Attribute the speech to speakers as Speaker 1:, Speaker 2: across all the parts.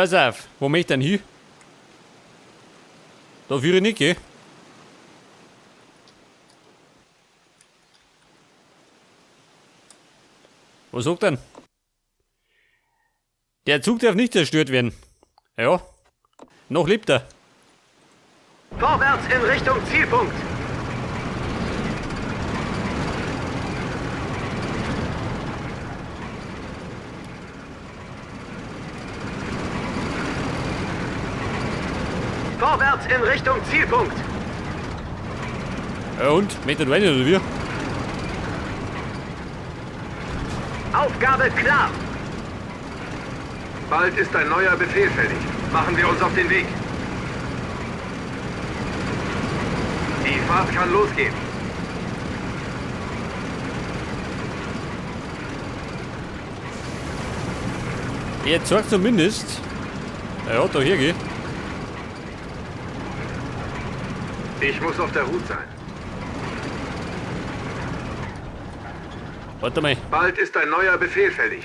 Speaker 1: pass auf. Wo möchte ich denn hin? Da führe ich nicht, gell? Was sagt denn? Der Zug darf nicht zerstört werden. Ja. Noch lebt er.
Speaker 2: Vorwärts in Richtung Zielpunkt. Vorwärts in Richtung Zielpunkt.
Speaker 1: Ja und? Meter rein oder wie?
Speaker 2: Aufgabe klar.
Speaker 3: Bald ist ein neuer Befehl fällig. Machen wir uns auf den Weg. Die Fahrt kann losgehen.
Speaker 1: Jetzt sagt zumindest. Ja, da hier geh.
Speaker 3: Ich muss auf der Hut sein.
Speaker 1: Warte mal.
Speaker 3: Bald ist ein neuer Befehl fällig.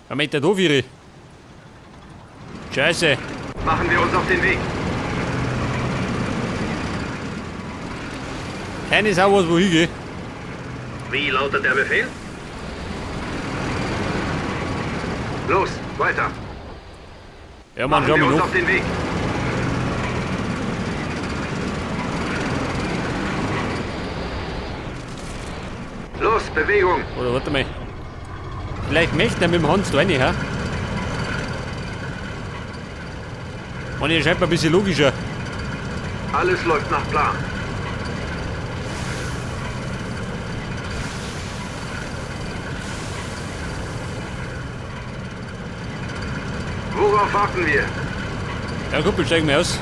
Speaker 1: Ein Meter da wäre. Scheiße.
Speaker 3: Machen wir uns auf den Weg.
Speaker 1: Keine Sau was wo hingeh.
Speaker 2: Wie lautet der Befehl?
Speaker 3: Los, weiter.
Speaker 1: Ja Mann,
Speaker 3: Machen
Speaker 1: schau
Speaker 3: wir
Speaker 1: mal
Speaker 3: uns
Speaker 1: noch.
Speaker 3: auf den Weg. Los, Bewegung.
Speaker 1: Oder warte mal. Vielleicht möchte er mit dem Hans da rein, ha? Und ihr scheint mir ein bisschen logischer.
Speaker 3: Alles läuft nach Plan. Worauf warten wir?
Speaker 1: Ja, Kumpel, steigen wir aus.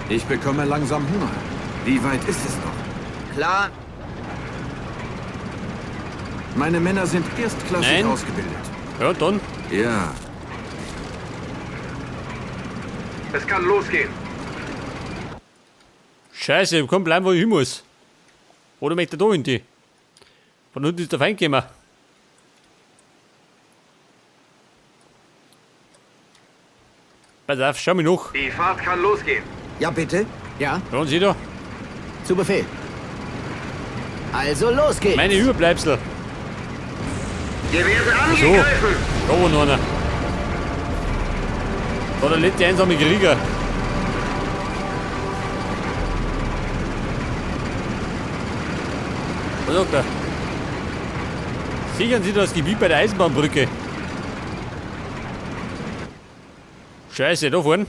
Speaker 4: Ich bekomme langsam Hunger. Wie weit ist es noch?
Speaker 2: Klar.
Speaker 4: Meine Männer sind erstklassig
Speaker 1: Nein.
Speaker 4: ausgebildet.
Speaker 1: Ja, dann.
Speaker 4: Ja,
Speaker 3: Es kann losgehen.
Speaker 1: Scheiße, komm, bleib, wo ich hin muss. Oder möchte er da hinten? Von unten ist der Feind gekommen. Pass auf, schau mich noch.
Speaker 3: Die Fahrt kann losgehen.
Speaker 5: Ja, bitte? Ja,
Speaker 1: Ja, und sieh da.
Speaker 5: zu Befehl. Also los geht's.
Speaker 1: Meine Überbleibsel.
Speaker 2: Wir werden
Speaker 1: So,
Speaker 2: angegriffen.
Speaker 1: da war noch einer. Da der letzte einsame Krieger. Was sagt er? Sichern Sie das Gebiet bei der Eisenbahnbrücke. Scheiße, da vorne.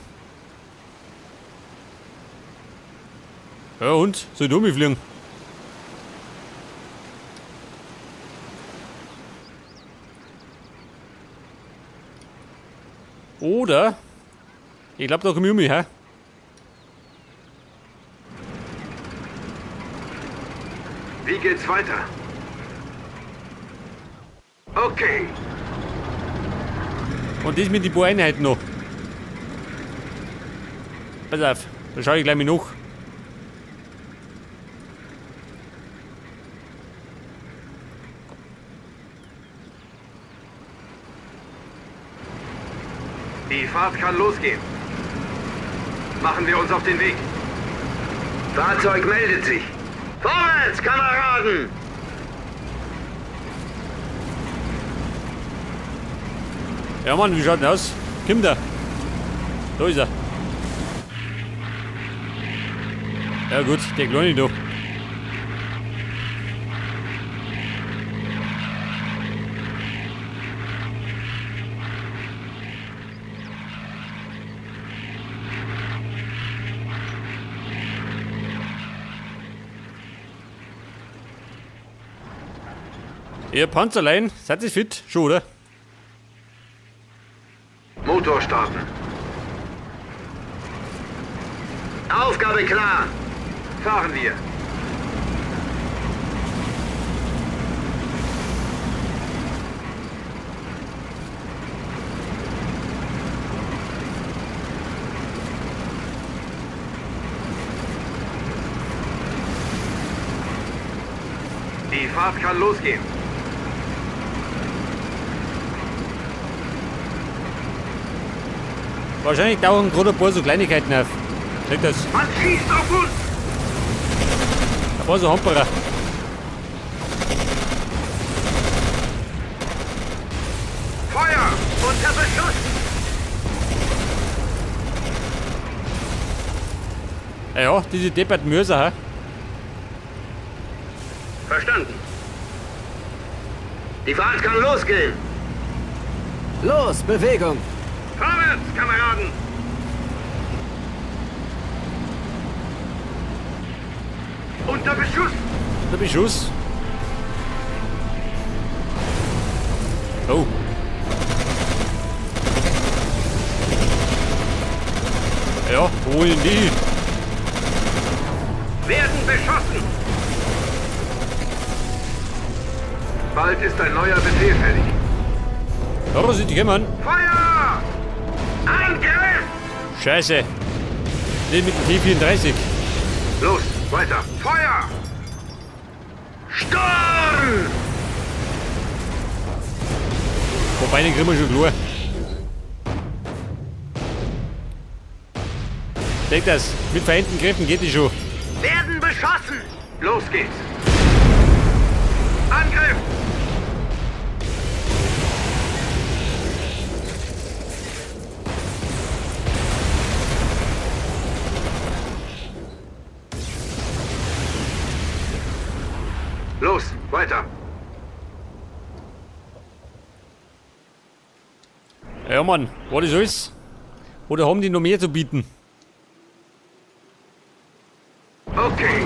Speaker 1: Ja und? Soll ich da mitfliegen? Oder? Ich glaube, da komme ich um mich, hä?
Speaker 3: Wie geht's weiter? Okay.
Speaker 1: Und das mit den paar Einheiten noch. Pass auf, da schaue ich gleich mal nach.
Speaker 3: Die Fahrt kann losgehen. Machen wir uns auf den Weg.
Speaker 2: Fahrzeug meldet sich. Vorwärts, Kameraden!
Speaker 1: Ja Mann, wie schaut denn aus? Kommt er? Da ist er. Ja gut, der Kleine da. Ihr Panzerlein, seid ihr fit? Schon, oder?
Speaker 3: Motor starten.
Speaker 2: Aufgabe klar.
Speaker 3: Fahren wir. Die Fahrt kann losgehen.
Speaker 1: Wahrscheinlich tauchen gerade ein paar so Kleinigkeiten auf. Seht das?
Speaker 2: Man schießt auf uns!
Speaker 1: Ein paar so Hamperer.
Speaker 2: Feuer! Unter Beschuss!
Speaker 1: Ja, diese depperten Mörser, hä?
Speaker 2: Verstanden. Die Fahrt kann losgehen.
Speaker 5: Los, Bewegung!
Speaker 2: Vorwärts, Kameraden! Unter Beschuss!
Speaker 1: Der Beschuss. Oh. Ja, wo sind die?
Speaker 2: Werden beschossen!
Speaker 3: Bald ist ein neuer Befehl fällig.
Speaker 1: Ja, da sind die gekommen.
Speaker 2: Feuer! Angriff!
Speaker 1: Scheiße. Nicht mit dem T34.
Speaker 3: Los, weiter.
Speaker 2: Feuer! Sturm!
Speaker 1: Wobei, den kriegen wir schon klar. Denk das, mit vereinten Kräften geht die schon.
Speaker 2: Werden beschossen!
Speaker 3: Los geht's.
Speaker 2: Angriff!
Speaker 3: Los, weiter.
Speaker 1: Ja, Mann, was ist alles? Oder haben die noch mehr zu bieten?
Speaker 3: Okay.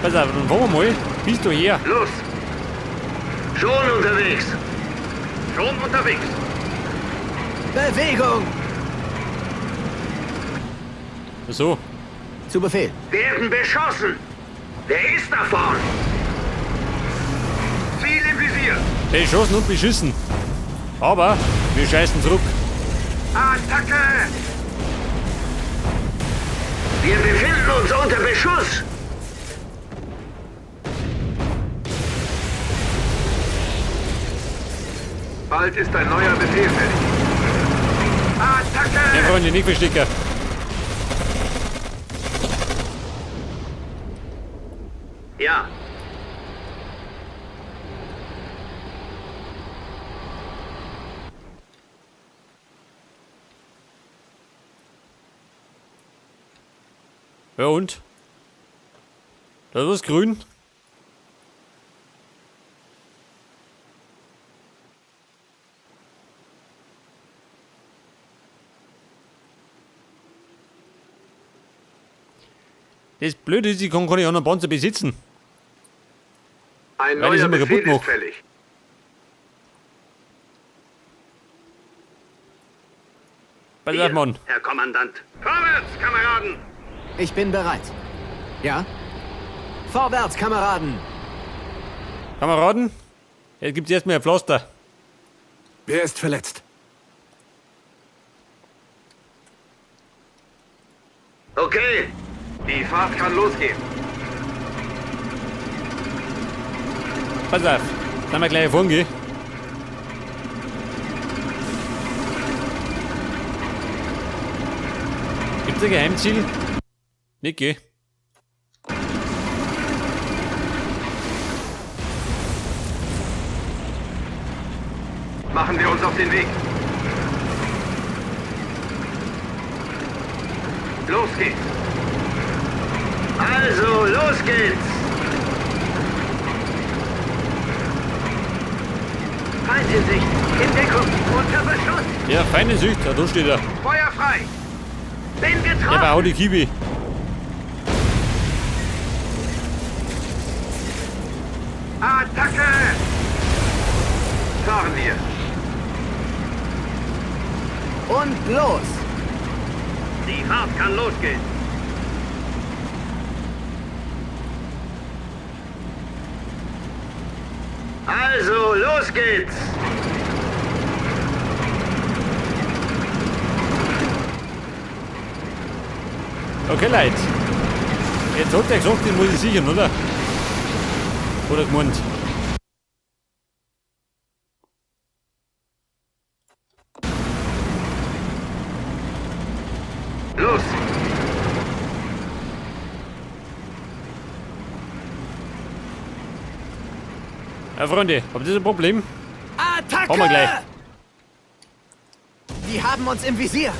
Speaker 1: Pass auf, dann fahren wir mal. Bist du her?
Speaker 3: Los.
Speaker 2: Schon unterwegs!
Speaker 3: Schon unterwegs.
Speaker 5: Bewegung!
Speaker 1: So,
Speaker 5: Zu Befehl.
Speaker 2: Werden beschossen! Wer ist da vorn?
Speaker 3: Ziel im Visier.
Speaker 1: beschossen und beschissen. Aber wir scheißen zurück.
Speaker 3: Attacke!
Speaker 2: Wir befinden uns unter Beschuss!
Speaker 3: Bald ist ein neuer Befehl fällig. Attacke!
Speaker 1: Ja, Freunde, nicht verstecken.
Speaker 2: Ja.
Speaker 1: Ja und? Da ist was grün. Das Blöde ist, ich kann keine anderen Panzer besitzen.
Speaker 3: Ein
Speaker 1: Weil die
Speaker 3: neuer
Speaker 1: sind mir
Speaker 3: Befehl
Speaker 1: kaputt
Speaker 3: ist
Speaker 1: noch.
Speaker 3: fällig.
Speaker 1: Pass auf, Mann.
Speaker 2: Herr Kommandant. Vorwärts, Kameraden!
Speaker 5: Ich bin bereit. Ja? Vorwärts, Kameraden!
Speaker 1: Kameraden, jetzt gibt's erstmal ein Pflaster.
Speaker 4: Wer ist verletzt?
Speaker 2: Okay,
Speaker 3: Die Fahrt kann losgehen.
Speaker 1: Pass auf, dann wir gleich vorn gehen. Gibt's ein Geheimziel? Nicht, geh.
Speaker 3: Machen wir uns auf den Weg. Los geht's.
Speaker 2: also los geht's! Feind in Sicht! In Deckung! Unter Beschuss!
Speaker 1: Ja, feine Sicht, da steht er.
Speaker 3: Feuer frei.
Speaker 2: Bin
Speaker 1: Der
Speaker 2: getroffen!
Speaker 1: war auch die Kiwi.
Speaker 3: Attacke! Fahren wir.
Speaker 5: Und los!
Speaker 2: Die Fahrt kann losgehen! Also, los geht's!
Speaker 1: Okay, Leute. Jetzt hat er gesagt, den muss ich sichern, oder? Oder gemeint.
Speaker 3: Los!
Speaker 1: Ja, Freunde, habt ihr ein Problem?
Speaker 5: Attacke!
Speaker 1: Kommen wir gleich.
Speaker 5: Die haben uns im Visier.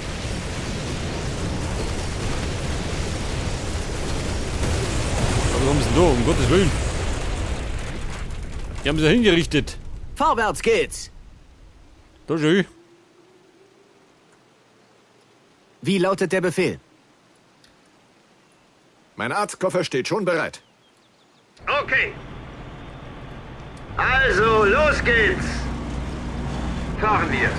Speaker 1: Aber warum ist denn da? Um Gottes Willen. Die haben sie hingerichtet.
Speaker 5: Vorwärts geht's.
Speaker 1: Da schön.
Speaker 5: Wie lautet der Befehl?
Speaker 4: Mein Arztkoffer steht schon bereit.
Speaker 3: Okay. Also, los geht's. Fahren wir.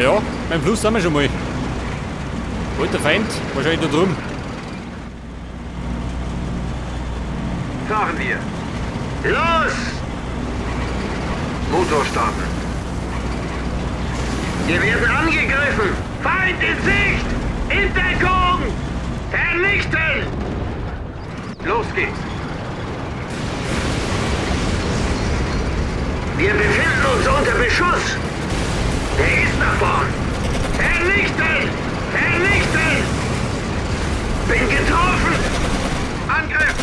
Speaker 1: Ja, beim Fluss sind wir schon mal. Alter Feind, wahrscheinlich da drum.
Speaker 3: Fahren wir. Los! Motor starten. Wir werden angegriffen. Feind in Sicht! In Deckung! Vernichten! Los geht's. Wir befinden uns unter Beschuss. Der ist nach vorn. Vernichten! Vernichten! Bin getroffen! Angriff!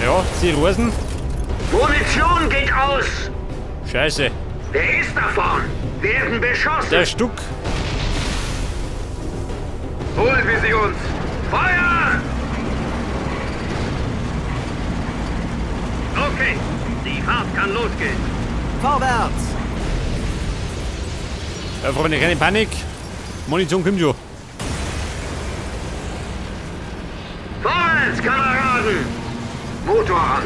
Speaker 1: Ja, sie Rosen.
Speaker 3: Munition geht aus!
Speaker 1: Scheiße.
Speaker 3: Der ist da vorn! Werden beschossen!
Speaker 1: Der Stuck.
Speaker 3: Holen wir sie uns! Feuer! Okay, die Fahrt kann losgehen.
Speaker 5: Vorwärts!
Speaker 1: Ja, Freunde, keine Panik. Munition kommt schon.
Speaker 3: Vorwärts, Kameraden! Motor an!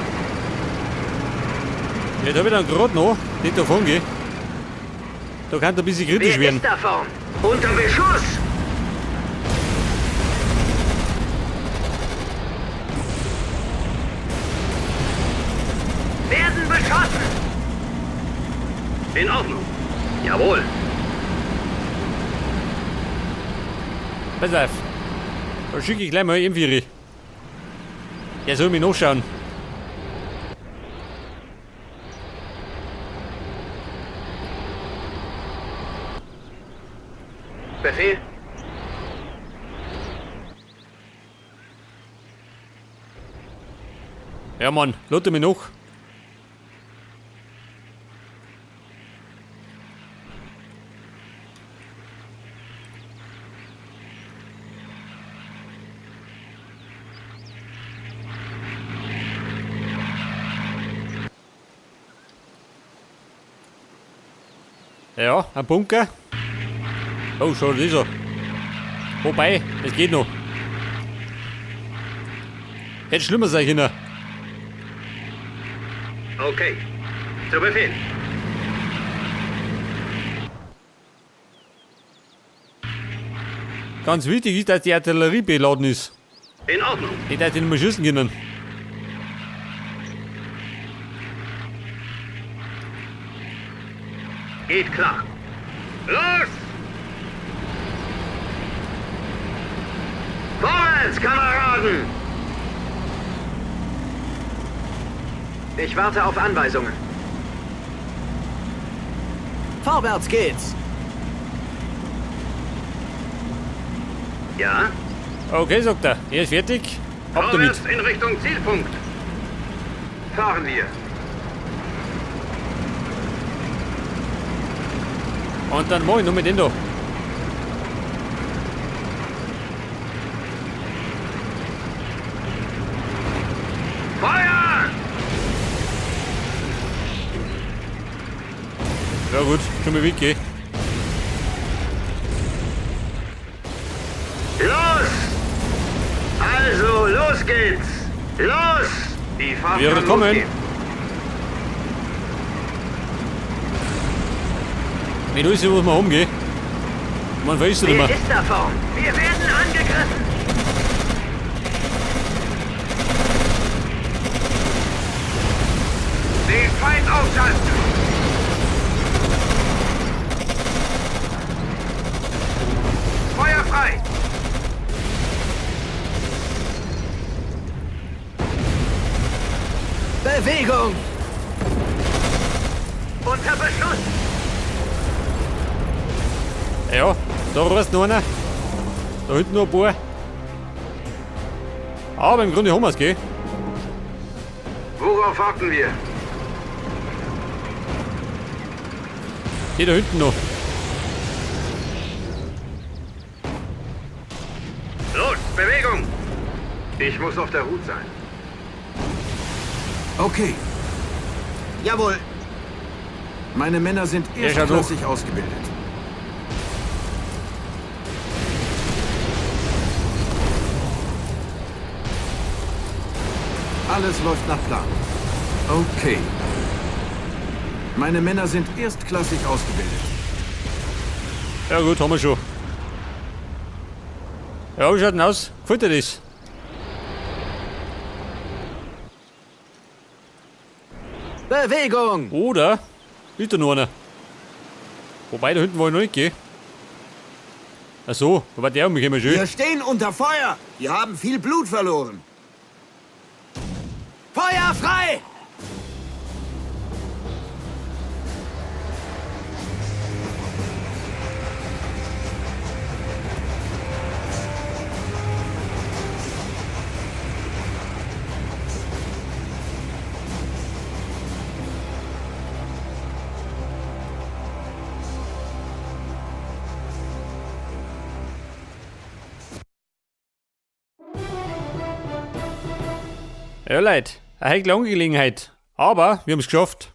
Speaker 1: Ja, da wieder gerade noch. Nicht davon gehen. Da kann es ein bisschen kritisch
Speaker 3: Wer
Speaker 1: werden.
Speaker 3: ist da vorn? Unter Beschuss! Werden beschossen! In Ordnung. Jawohl.
Speaker 1: Pass auf. Da schicke ich gleich mal M4. Der soll mich nachschauen.
Speaker 3: Befehl?
Speaker 1: Ja, Mann, lotte mich noch. Ja, ein Bunker. Oh, schau, das ist er. Wobei, es geht noch. Hätte schlimmer sein können.
Speaker 3: Okay. Zu Befehl.
Speaker 1: Ganz wichtig ist, dass die Artillerie beladen ist.
Speaker 3: In Ordnung.
Speaker 1: Nicht, dass die nicht mehr schießen können.
Speaker 3: Geht klar. Los! Vorwärts, Kameraden!
Speaker 5: Ich warte auf Anweisungen. Vorwärts geht's.
Speaker 3: Ja?
Speaker 1: Okay, sagt er. Er ist fertig. Ab damit.
Speaker 3: Vorwärts in Richtung Zielpunkt. Fahren wir.
Speaker 1: Und dann mach ich noch mit den da.
Speaker 3: Feuer!
Speaker 1: Ja gut, schon mal weggehen.
Speaker 3: Los! Also, los geht's! Los! Die Fahrt
Speaker 1: Wir
Speaker 3: kann
Speaker 1: kommen.
Speaker 3: losgehen.
Speaker 1: Wenn du weißt, wo wir umgehen. Man weiß es nicht
Speaker 3: Wer
Speaker 1: mehr.
Speaker 3: ist da vorn? Wir werden angegriffen!
Speaker 5: Bewegung!
Speaker 2: Unter Beschuss!
Speaker 1: Ja, da rast noch einer. Da hinten noch ein paar. Aber im Grunde haben wir es, gell?
Speaker 3: Worauf warten wir?
Speaker 1: Die da hinten noch.
Speaker 3: Los, Bewegung! Ich muss auf der Hut sein.
Speaker 4: Okay.
Speaker 5: Jawohl!
Speaker 4: Meine Männer sind
Speaker 1: Ja, schau doch.
Speaker 4: erstklassig ausgebildet. Alles läuft nach Plan. Okay. Meine Männer sind erstklassig ausgebildet.
Speaker 1: Ja gut, haben wir schon. Ja, wie schaut denn aus? Gefällt dir das?
Speaker 5: Bewegung!
Speaker 1: Oder ist da noch einer? Wobei, da hinten war ich noch nicht, gell? Ach so, da war der um mich immer schön.
Speaker 6: Wir stehen unter Feuer. Wir haben viel Blut verloren.
Speaker 5: Feuer frei!
Speaker 1: Ja, Leute, eine heikle Angelegenheit. Aber wir haben es geschafft.